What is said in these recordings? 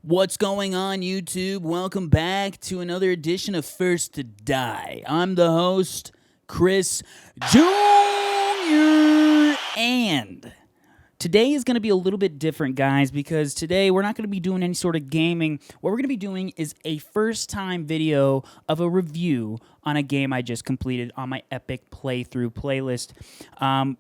What's going on, YouTube? Welcome back to another edition of First to Die. I'm the host, Chris Jr. And today is going to be a little bit different, guys, because today we're not going to be doing any sort of gaming. What we're going to be doing is a first-time video of a review on a game I just completed on my epic playthrough playlist.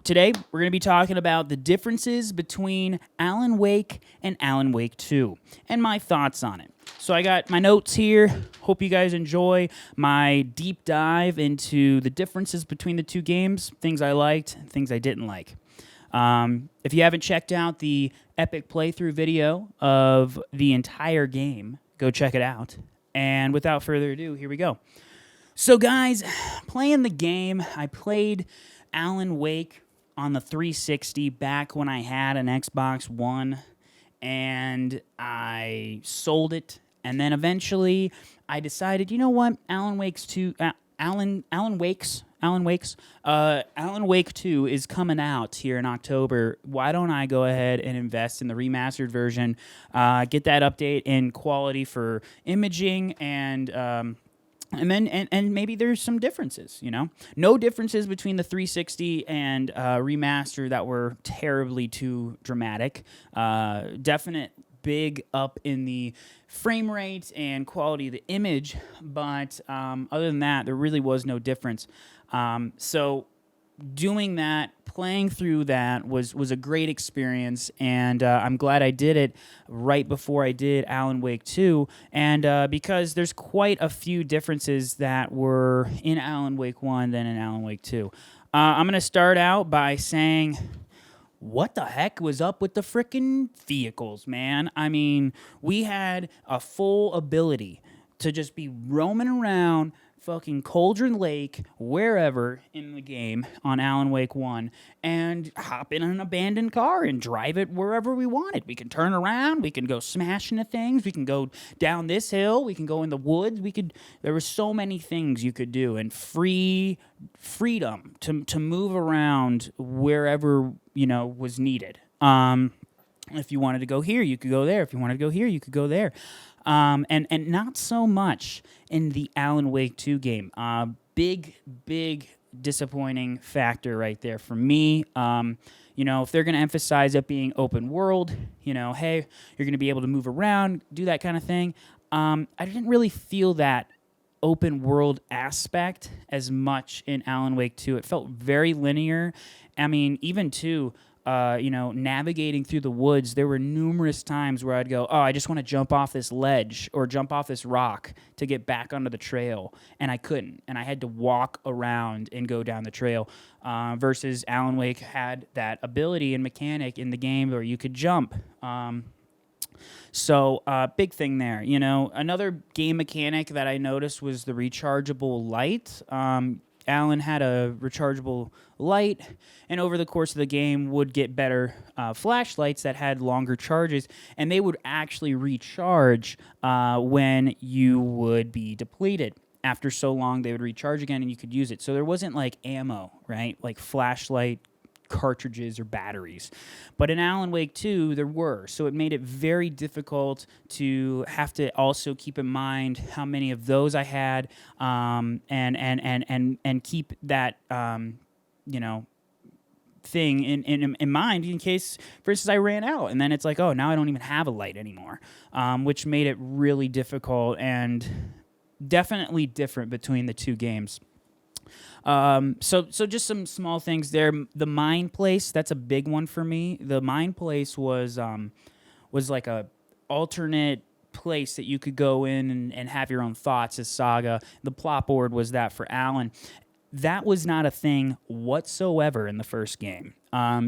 Today, we're going to be talking about the differences between Alan Wake and Alan Wake 2 and my thoughts on it. So I got my notes here. Hope you guys enjoy my deep dive into the differences between the two games, things I liked, things I didn't like. If you haven't checked out the epic playthrough video of the entire game, go check it out. And without further ado, here we go. So guys, playing the game, I played Alan Wake on the 360 back when I had an Xbox One, and I sold it. And then eventually I decided, you know what, Alan Wake 2 is coming out here in October. Why don't I go ahead and invest in the remastered version, get that update in quality for imaging, and maybe there's some differences, you know? No differences between the 360 and remaster that were terribly too dramatic. Definite big up in the frame rate and quality of the image, but other than that, there really was no difference. So doing that, playing through that was a great experience, and I'm glad I did it right before I did Alan Wake 2, and because there's quite a few differences that were in Alan Wake 1 than in Alan Wake 2. I'm going to start out by saying, what the heck was up with the frickin' vehicles, man? I mean, we had a full ability to just be roaming around fucking Cauldron Lake, wherever in the game on Alan Wake 1, and hop in an abandoned car and drive it wherever we wanted. We can turn around, we can go smash into things, we can go down this hill, we can go in the woods, there were so many things you could do, and freedom to move around wherever, you know, was needed. If you wanted to go here, you could go there. If you wanted to go here, you could go there. And not so much in the Alan Wake 2 game. Big disappointing factor right there for me. You know, if they're going to emphasize it being open world, you know, hey, you're going to be able to move around, do that kind of thing. I didn't really feel that open world aspect as much in Alan Wake 2. It felt very linear. I mean, even too, you know, navigating through the woods, there were numerous times where I'd go, oh, I just want to jump off this ledge or jump off this rock to get back onto the trail, and I couldn't, and I had to walk around and go down the trail, versus Alan Wake had that ability and mechanic in the game where you could jump. So, big thing there. You know, another game mechanic that I noticed was the rechargeable light. Alan had a rechargeable light, and over the course of the game would get better flashlights that had longer charges, and they would actually recharge when you would be depleted. After so long, they would recharge again, and you could use it. So there wasn't like ammo, right? Like flashlight cartridges or batteries. But in Alan Wake 2, there were. So it made it very difficult to have to also keep in mind how many of those I had, and keep that, you know, thing in mind in case, for instance, I ran out, and then it's like, oh, now I don't even have a light anymore, which made it really difficult and definitely different between the two games. So just some small things there. The mine place, that's a big one for me. The mine place was like a alternate place that you could go in and have your own thoughts as Saga. The plot board was that for Alan. That was not a thing whatsoever in the first game.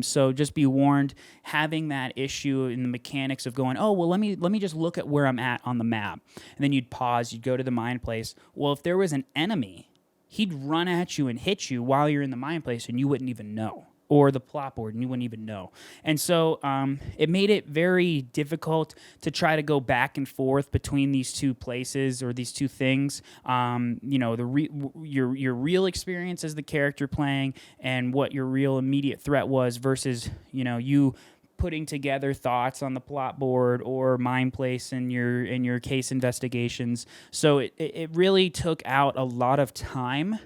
So just be warned, having that issue in the mechanics of going, oh, well, let me just look at where I'm at on the map. And then you'd pause, you'd go to the mine place. Well, if there was an enemy, he'd run at you and hit you while you're in the mine place, and you wouldn't even know. Or the plot board, and you wouldn't even know. And so it made it very difficult to try to go back and forth between these two places or these two things. You know, your real experience as the character playing and what your real immediate threat was versus, you know, you putting together thoughts on the plot board or mind place in your case investigations. So it really took out a lot of time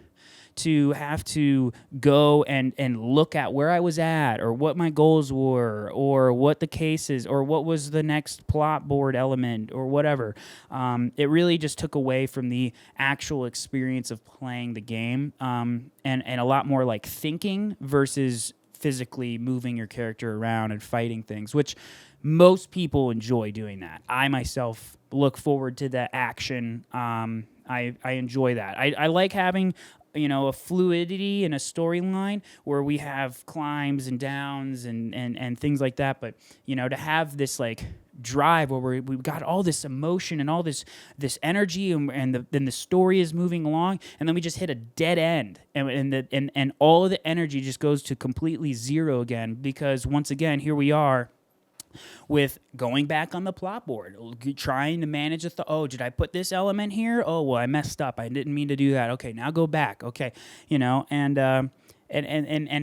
to have to go and look at where I was at, or what my goals were, or what the case is, or what was the next plot board element, or whatever. It really just took away from the actual experience of playing the game, and a lot more like thinking versus physically moving your character around and fighting things, which most people enjoy doing that. I myself look forward to the action. I enjoy that. I like having a fluidity and a storyline where we have climbs and downs and things like that. But to have this like drive where we've got all this emotion and all this energy, and then the story is moving along, and then we just hit a dead end, and all of the energy just goes to completely zero again, because once again here we are with going back on the plot board, trying to manage did I put this element here? Oh, well, I messed up. I didn't mean to do that. Okay, now go back. Okay, and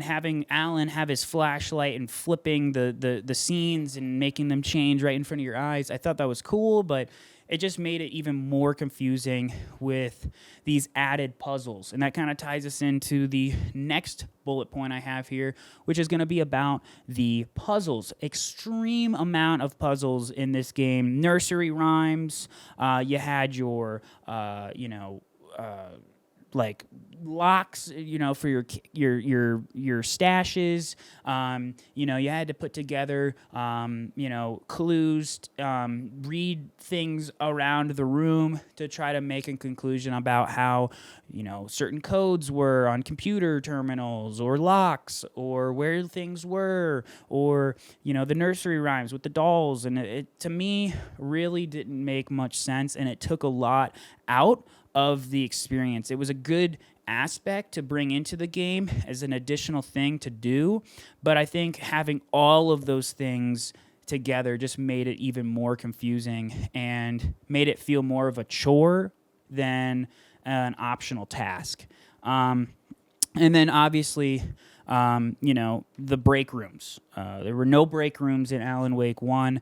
having Alan have his flashlight and flipping the scenes and making them change right in front of your eyes. I thought that was cool, but it just made it even more confusing with these added puzzles. And that kind of ties us into the next bullet point I have here, which is going to be about the puzzles. Extreme amount of puzzles in this game. Nursery rhymes. You had your, like locks, for your stashes. You had to put together, clues, read things around the room to try to make a conclusion about how, certain codes were on computer terminals or locks, or where things were, or, the nursery rhymes with the dolls. And it to me really didn't make much sense, and it took a lot out of the experience. It was a good aspect to bring into the game as an additional thing to do, but I think having all of those things together just made it even more confusing and made it feel more of a chore than an optional task. And then obviously, the break rooms. There were no break rooms in Alan Wake 1,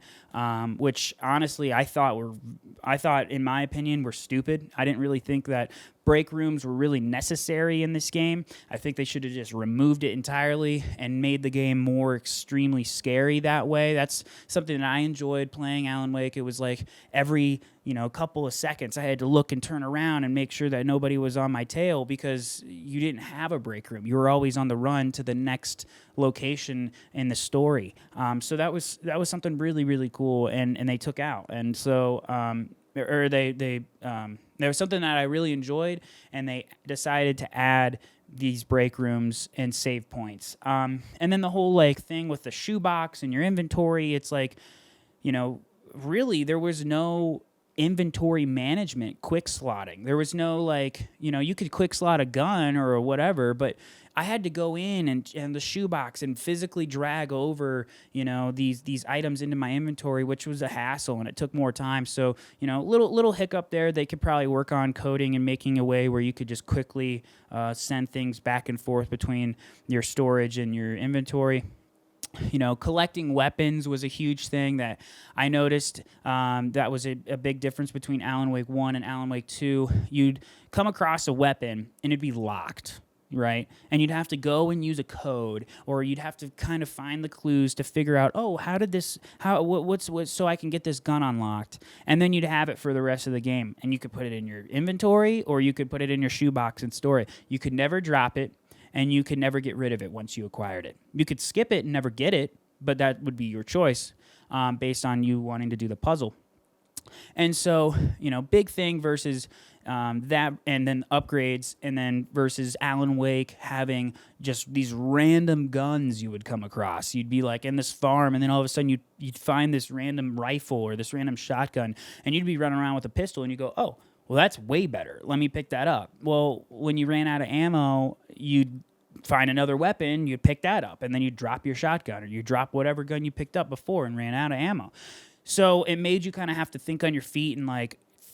which honestly I thought, in my opinion, were stupid. I didn't really think that break rooms were really necessary in this game. I think they should have just removed it entirely and made the game more extremely scary that way. That's something that I enjoyed playing Alan Wake. It was like every couple of seconds I had to look and turn around and make sure that nobody was on my tail, because you didn't have a break room. You were always on the run to the next location in the story. So that was something really, really cool, and they took out. And so there was something that I really enjoyed, and they decided to add these break rooms and save points. And then the whole thing with the shoebox and your inventory, it's like, really there was no inventory management, quick slotting. There was no you could quick slot a gun or whatever, but I had to go in and the shoebox and physically drag over, these items into my inventory, which was a hassle, and it took more time. So, little hiccup there. They could probably work on coding and making a way where you could just quickly send things back and forth between your storage and your inventory. Collecting weapons was a huge thing that I noticed. That was a big difference between Alan Wake 1 and Alan Wake 2. You'd come across a weapon, and it'd be locked, right? And you'd have to go and use a code, or you'd have to kind of find the clues to figure out, what's so I can get this gun unlocked. And then you'd have it for the rest of the game. And you could put it in your inventory, or you could put it in your shoebox and store it. You could never drop it, and you could never get rid of it once you acquired it. You could skip it and never get it, but that would be your choice based on you wanting to do the puzzle. And so, big thing versus that, and then upgrades, and then versus Alan Wake having just these random guns you would come across. You'd be in this farm, and then all of a sudden you'd find this random rifle or this random shotgun, and you'd be running around with a pistol, and you go, oh, well, that's way better. Let me pick that up. Well, when you ran out of ammo, you'd find another weapon, you'd pick that up, and then you'd drop your shotgun, or you drop whatever gun you picked up before and ran out of ammo. So it made you kind of have to think on your feet and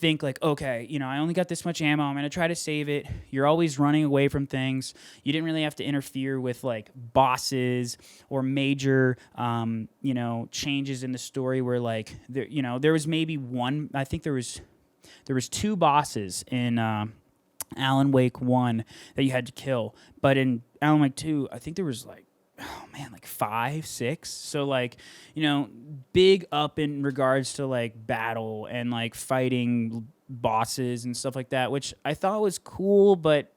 think like, okay, I only got this much ammo. I'm going to try to save it. You're always running away from things. You didn't really have to interfere with like bosses or major, changes in the story where like there was maybe one. I think there was two bosses in Alan Wake 1 that you had to kill, but in Alan Wake 2, I think there was like, oh man, like 5, 6. So like, big up in regards to like battle and like fighting bosses and stuff like that, which I thought was cool, but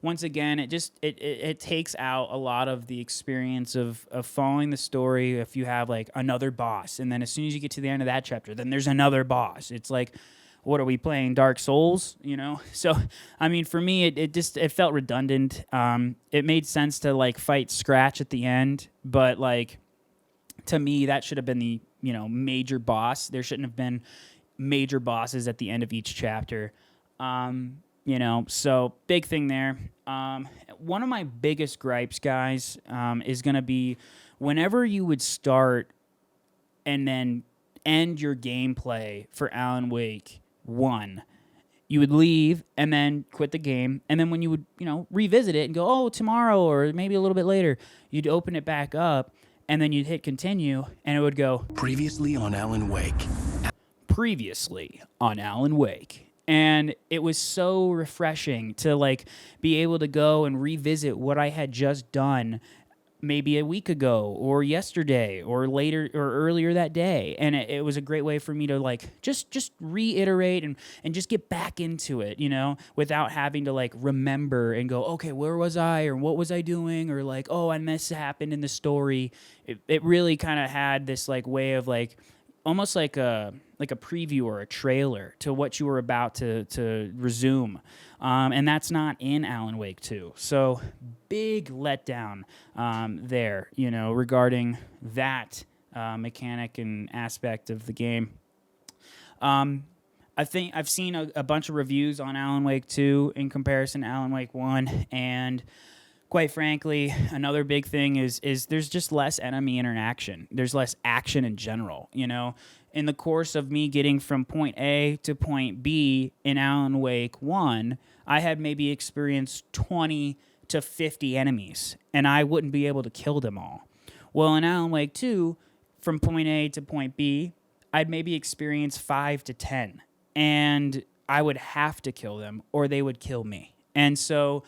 once again, it takes out a lot of the experience of following the story. If you have like another boss, and then as soon as you get to the end of that chapter, then there's another boss. It's like, what are we playing, Dark Souls? So I mean, for me, it felt redundant. It made sense to like fight Scratch at the end, but like to me, that should have been the major boss. There shouldn't have been major bosses at the end of each chapter. So big thing there. One of my biggest gripes, guys, is going to be whenever you would start and then end your gameplay for Alan Wake 1, you would leave and then quit the game, and then when you would, revisit it and go, oh, tomorrow or maybe a little bit later, you'd open it back up, and then you'd hit continue, and it would go, previously on Alan Wake. And it was so refreshing to like be able to go and revisit what I had just done maybe a week ago or yesterday or later or earlier that day. And it was a great way for me to like just reiterate and just get back into it, without having to like remember and go, okay, where was I or what was I doing, or like, oh, and this happened in the story. It really kind of had this like way of like almost like a preview or a trailer to what you were about to resume. And that's not in Alan Wake 2. So big letdown there, regarding that mechanic and aspect of the game. I think I've seen a bunch of reviews on Alan Wake 2 in comparison to Alan Wake 1, and quite frankly, another big thing is there's just less enemy interaction. There's less action in general, In the course of me getting from point A to point B in Alan Wake 1, I had maybe experienced 20 to 50 enemies, and I wouldn't be able to kill them all. Well, in Alan Wake 2, from point A to point B, I'd maybe experience 5 to 10, and I would have to kill them or they would kill me. And so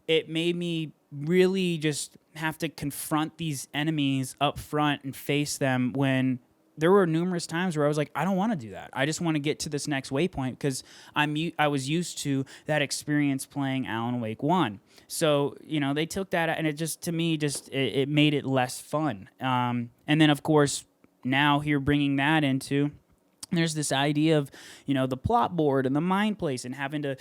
it made me really just have to confront these enemies up front and face them, when there were numerous times where I was like, I don't want to do that. I just want to get to this next waypoint because I was used to that experience playing Alan Wake 1. So, they took that and it just, to me, it made it less fun. And then, of course, now here bringing that into... There's this idea of, the plot board and the mind place, and having to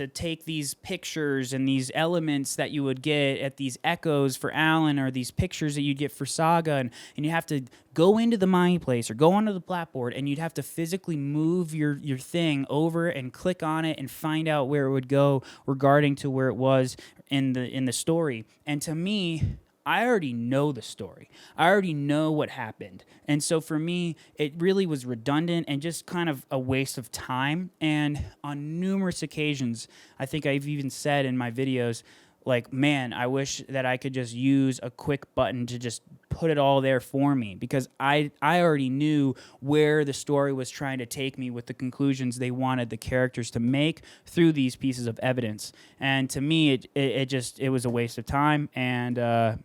take these pictures and these elements that you would get at these echoes for Alan, or these pictures that you'd get for Saga, and you have to go into the mind place or go onto the plot board, and you'd have to physically move your thing over and click on it and find out where it would go regarding to where it was in the story. And to me, I already know the story. I already know what happened. And so for me, it really was redundant and just kind of a waste of time. And on numerous occasions, I think I've even said in my videos, like, man, I wish that I could just use a quick button to just put it all there for me, because I already knew where the story was trying to take me with the conclusions they wanted the characters to make through these pieces of evidence. And to me, it was a waste of time. And that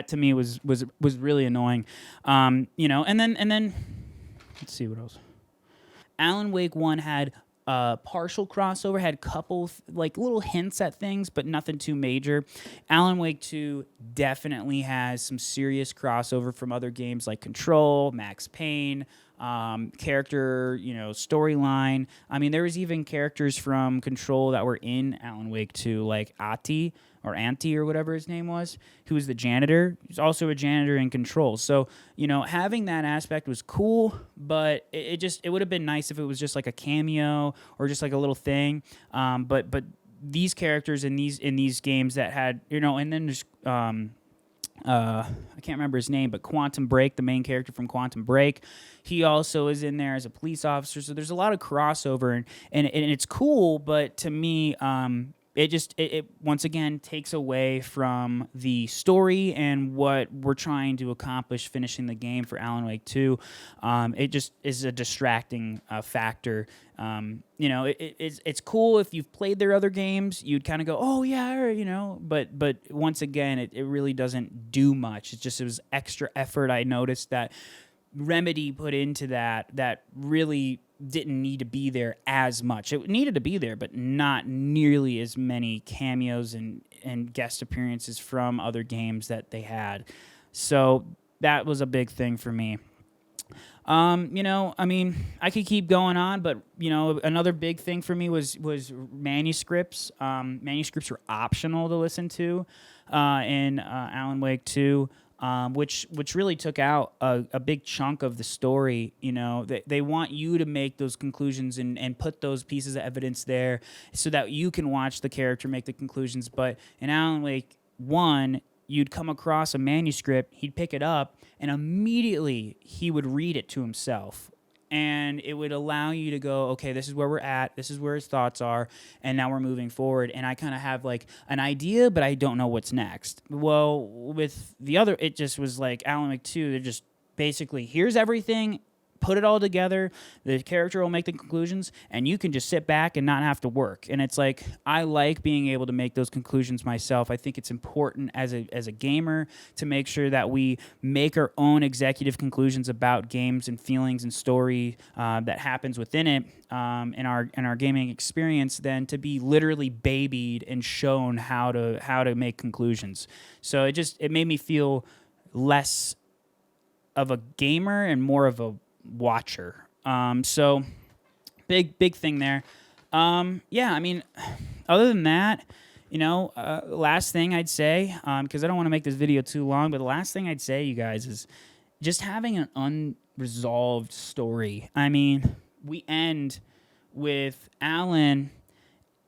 to me was really annoying. And then let's see what else. Alan Wake 1 had partial crossover, had a couple like little hints at things, but nothing too major. Alan Wake 2 definitely has some serious crossover from other games like Control, Max Payne, character, storyline. I mean, there was even characters from Control that were in Alan Wake 2, like Ati or Auntie or whatever his name was, who was the janitor. He's also a janitor in Control. So, having that aspect was cool, but it would have been nice if it was just like a cameo or just like a little thing. But these characters in these games that had, and then just I can't remember his name, but Quantum Break, the main character from Quantum Break, he also is in there as a police officer. So there's a lot of crossover, and it's cool. But to me, it once again takes away from the story and what we're trying to accomplish finishing the game for Alan Wake 2. It just is a distracting factor. It's cool if you've played their other games, you'd kind of go, oh yeah, but once again, it really doesn't do much. It was extra effort. I noticed that Remedy put into that really didn't need to be there as much. It needed to be there, but not nearly as many cameos and guest appearances from other games that they had. So that was a big thing for me. I could keep going on, but another big thing for me was manuscripts. Manuscripts were optional to listen to in Alan Wake 2. Which really took out a big chunk of the story. They want you to make those conclusions and put those pieces of evidence there so that you can watch the character make the conclusions. But in Alan Wake 1, you'd come across a manuscript, he'd pick it up, and immediately he would read it to himself. And it would allow you to go, okay, this is where we're at, this is where his thoughts are, and now we're moving forward. And I kind of have like an idea, but I don't know what's next. Well, with the other, it just was like Alan Wake 2, they're just basically, here's everything, put it all together, the character will make the conclusions, and you can just sit back and not have to work. And it's like, I like being able to make those conclusions myself. I think it's important as a gamer to make sure that we make our own executive conclusions about games and feelings and story that happens within it in our gaming experience, than to be literally babied and shown how to make conclusions. So it made me feel less of a gamer and more of a watcher. So big thing there. Other than that, last thing I'd say, because I don't want to make this video too long, but the last thing I'd say, you guys, is just having an unresolved story. I mean, we end with Alan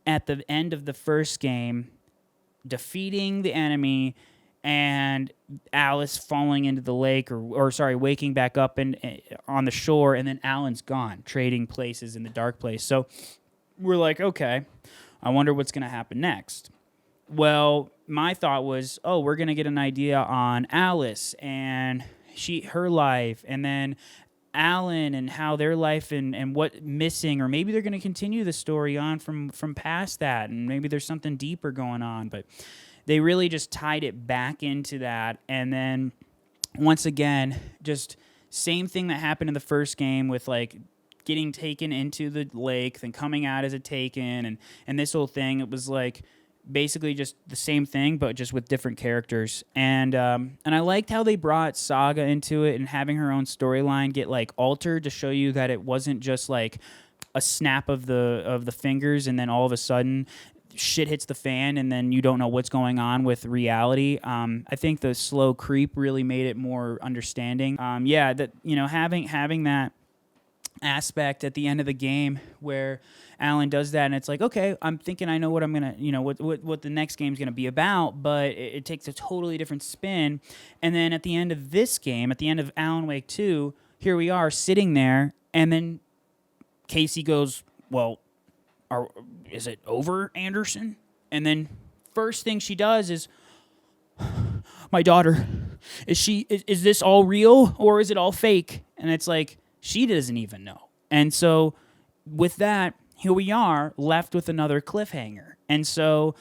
at the end of the first game defeating the enemy and Alice falling into the lake, waking back up on the shore, and then Alan's gone, trading places in the dark place. So we're like, okay, I wonder what's going to happen next. Well, my thought was, oh, we're going to get an idea on Alice and her life, and then Alan and how their life and what missing, or maybe they're going to continue the story on from past that, and maybe there's something deeper going on, but they really just tied it back into that. And then once again, just same thing that happened in the first game with like getting taken into the lake, then coming out as a taken, and this whole thing. It was like basically just the same thing, but just with different characters. And I liked how they brought Saga into it and having her own storyline get like altered to show you that it wasn't just like a snap of the fingers and then all of a sudden shit hits the fan and then you don't know what's going on with reality. I think the slow creep really made it more understanding. Having that aspect at the end of the game where Alan does that, and it's like, okay, I'm thinking I know what I'm gonna, what the next game's gonna be about, but it takes a totally different spin. And then at the end of this game, at the end of Alan Wake 2, here we are sitting there, and then Casey goes, well, is it over, Anderson? And then first thing she does is, my daughter, is this all real or is it all fake? And it's like, she doesn't even know. And so with that, here we are left with another cliffhanger. And so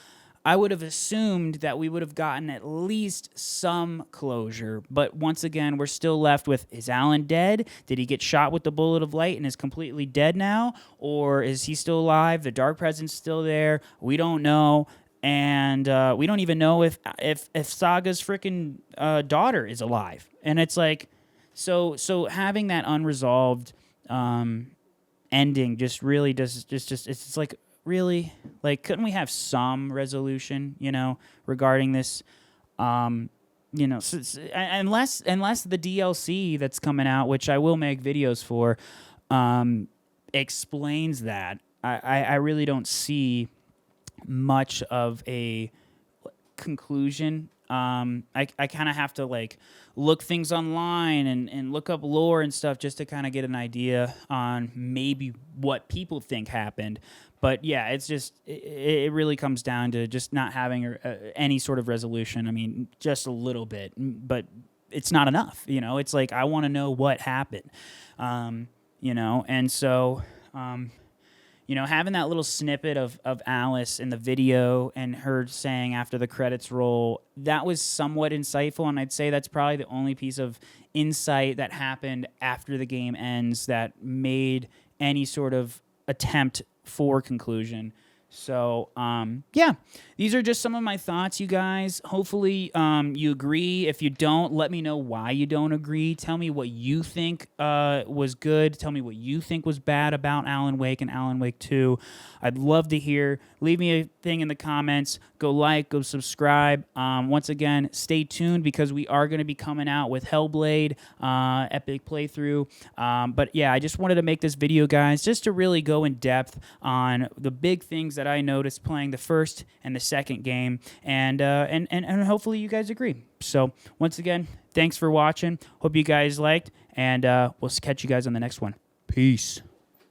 I would have assumed that we would have gotten at least some closure. But once again, we're still left with, is Alan dead? Did he get shot with the bullet of light and is completely dead now? Or is he still alive? The dark presence still there? We don't know. And we don't even know if Saga's freaking daughter is alive. And it's like, so having that unresolved ending just really does it's like, really, like, couldn't we have some resolution, regarding this? Unless the DLC that's coming out, which I will make videos for, explains that. I really don't see much of a conclusion I kind of have to like look things online and look up lore and stuff just to kind of get an idea on maybe what people think happened. But yeah, it's just it really comes down to just not having any sort of resolution. I mean, just a little bit, but it's not enough. It's like I want to know what happened. And so. Having that little snippet of Alice in the video and her saying after the credits roll, that was somewhat insightful, and I'd say that's probably the only piece of insight that happened after the game ends that made any sort of attempt for conclusion. So, yeah, these are just some of my thoughts, you guys. Hopefully, you agree. If you don't, let me know why you don't agree. Tell me what you think was good. Tell me what you think was bad about Alan Wake and Alan Wake 2. I'd love to hear. Leave me a thing in the comments. Go like, go subscribe. Once again, stay tuned because we are going to be coming out with Hellblade Epic Playthrough. But yeah, I just wanted to make this video, guys, just to really go in depth on the big things that I noticed playing the first and the second game, and hopefully you guys agree. So once again, thanks for watching. Hope you guys liked, and we'll catch you guys on the next one. Peace.